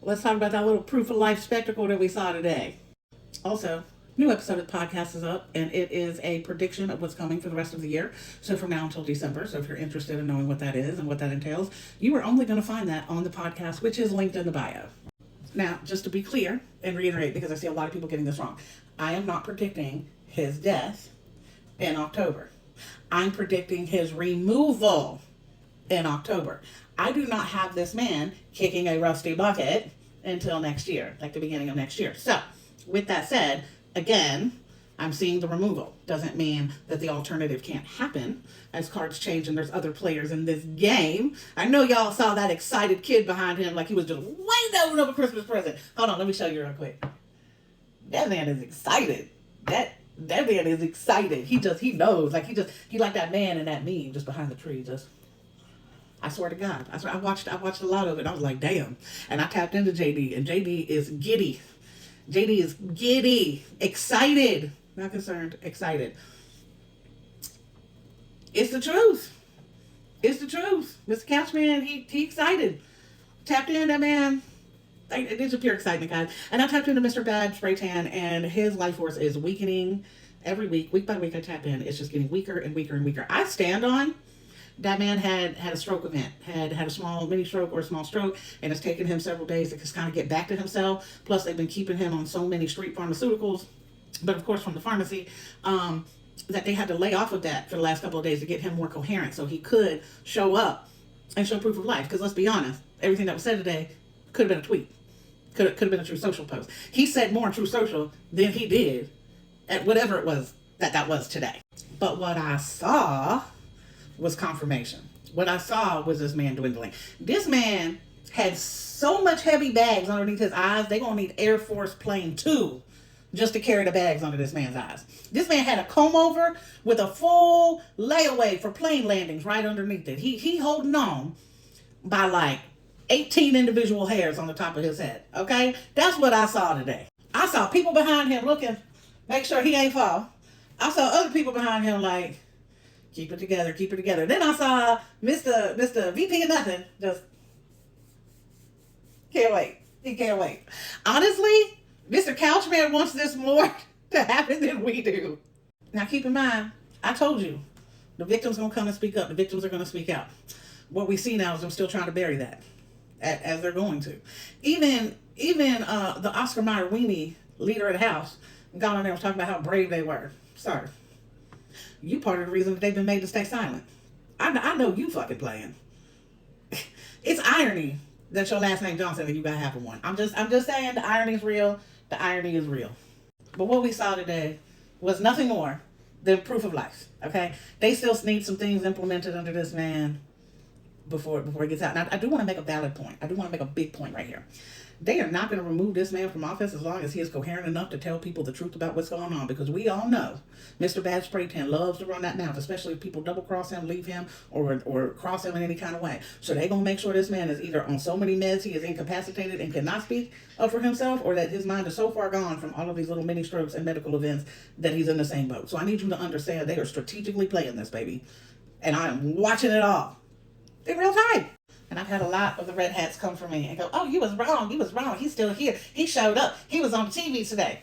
Let's talk about that little proof of life spectacle that we saw today. Also, new episode of the podcast is up, and it is a prediction of what's coming for the rest of the year. So from now until December. So if you're interested in knowing what that is and what that entails, you are only going to find that on the podcast, which is linked in the bio. Now, just to be clear and reiterate, because I see a lot of people getting this wrong, I am not predicting his death in October. I'm predicting his removal in October. I do not have this man kicking a rusty bucket until next year, like the beginning of next year. So, with that said, again, I'm seeing the removal. Doesn't mean that the alternative can't happen as cards change and there's other players in this game. I know y'all saw that excited kid behind him like he was just waiting to open up a Christmas present. Hold on, let me show you real quick. That man is excited. That man is excited. He knows. Like he like that man in that meme just behind the tree. I swear to God. I watched a lot of it. I was like, damn. And I tapped into JD, and JD is giddy. JD is giddy, excited, not concerned, excited. It's the truth. It's the truth. Mr. Couchman, he excited. Tapped in, that man. It's a pure excitement, guys. And I tapped into Mr. Bad Spray Tan, and his life force is weakening every week by week. I tap in. It's just getting weaker and weaker and weaker. I stand on that man had a stroke event, had a small mini stroke or a small stroke, and it's taken him several days to just kind of get back to himself. Plus, they've been keeping him on so many street pharmaceuticals, but of course from the pharmacy, that they had to lay off of that for the last couple of days to get him more coherent so he could show up and show proof of life. Because let's be honest, everything that was said today could have been a tweet, could have been a True Social post. He said more in True Social than he did at whatever it was that was today. But what I saw was confirmation. What I saw was this man dwindling. This man had so much heavy bags underneath his eyes, they gonna need Air Force Plane 2 just to carry the bags under this man's eyes. This man had a comb over with a full layaway for plane landings right underneath it. He holding on by like 18 individual hairs on the top of his head. Okay? That's what I saw today. I saw people behind him looking, make sure he ain't fall. I saw other people behind him like, keep it together, keep it together. Then I saw Mr. VP of nothing, just can't wait. He can't wait. Honestly, Mr. Couchman wants this more to happen than we do. Now keep in mind, I told you, the victim's gonna come and speak up. The victims are gonna speak out. What we see now is them still trying to bury that, as they're going to. Even the Oscar Mayer weenie leader of the House got on there and was talking about how brave they were. Sorry. You part of the reason that they've been made to stay silent. I know you fucking playing. It's irony that your last name Johnson and you got half of one. I'm just saying the irony is real. The irony is real. But what we saw today was nothing more than proof of life. Okay? They still need some things implemented under this man before it gets out. Now I do want to make a valid point. I do want to make a big point right here. They are not going to remove this man from office as long as he is coherent enough to tell people the truth about what's going on. Because we all know Mr. Bad Spray Tan loves to run that mouth, especially if people double cross him, leave him, or cross him in any kind of way. So they're going to make sure this man is either on so many meds he is incapacitated and cannot speak up for himself, or that his mind is so far gone from all of these little mini strokes and medical events that he's in the same boat. So I need you to understand they are strategically playing this, baby. And I am watching it all in real time. And I've had a lot of the red hats come for me and go, oh, you was wrong. He's still here. He showed up. He was on TV today.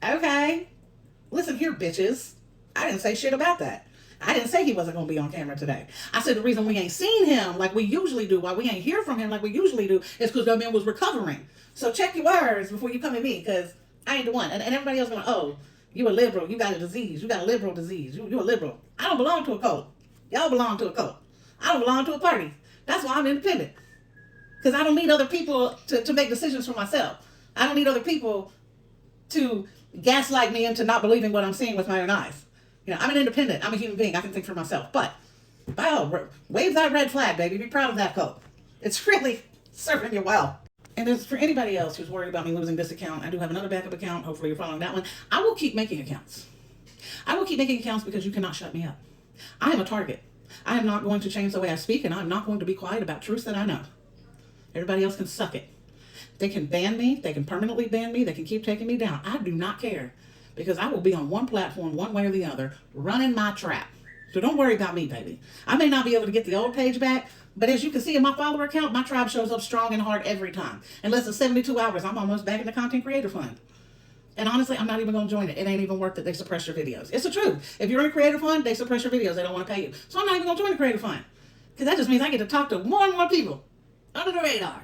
Okay. Listen here, bitches. I didn't say shit about that. I didn't say he wasn't going to be on camera today. I said the reason we ain't seen him like we usually do, why we ain't hear from him like we usually do, is because that man was recovering. So check your words before you come at me, because I ain't the one. And everybody else going, oh, you a liberal. You got a disease. You got a liberal disease. You a liberal. I don't belong to a cult. Y'all belong to a cult. I don't belong to a party. That's why I'm independent. Because I don't need other people to make decisions for myself. I don't need other people to gaslight me into not believing what I'm seeing with my own eyes. You know, I'm an independent. I'm a human being. I can think for myself. But, wow, wave that red flag, baby. Be proud of that code. It's really serving you well. And as for anybody else who's worried about me losing this account, I do have another backup account. Hopefully you're following that one. I will keep making accounts. I will keep making accounts because you cannot shut me up. I am a target. I am not going to change the way I speak, and I'm not going to be quiet about truths that I know. Everybody else can suck it. They can ban me. They can permanently ban me. They can keep taking me down. I do not care, because I will be on one platform one way or the other, running my trap. So don't worry about me, baby. I may not be able to get the old page back, but as you can see in my follower account, my tribe shows up strong and hard every time. In less than 72 hours, I'm almost back in the Content Creator Fund. And honestly, I'm not even going to join it. It ain't even worth it. They suppress your videos. It's the truth. If you're in a Creator Fund, they suppress your videos. They don't want to pay you. So I'm not even going to join the Creator Fund. Because that just means I get to talk to more and more people under the radar.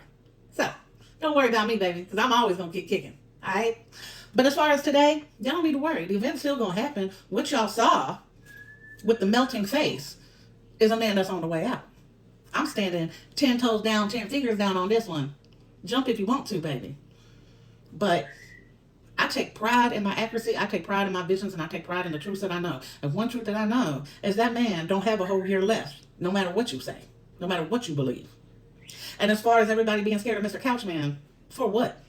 So don't worry about me, baby, because I'm always going to keep kicking. All right? But as far as today, y'all don't need to worry. The event's still going to happen. What y'all saw with the melting face is a man that's on the way out. I'm standing 10 toes down, 10 fingers down on this one. Jump if you want to, baby. But I take pride in my accuracy, I take pride in my visions, and I take pride in the truths that I know. And one truth that I know is that man don't have a whole year left, no matter what you say, no matter what you believe. And as far as everybody being scared of Mr. Couchman, for what?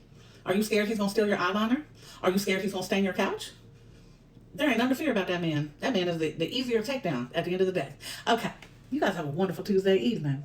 Are you scared he's going to steal your eyeliner? Are you scared he's going to stain your couch? There ain't nothing to fear about that man. That man is the easier takedown at the end of the day. Okay, you guys have a wonderful Tuesday evening.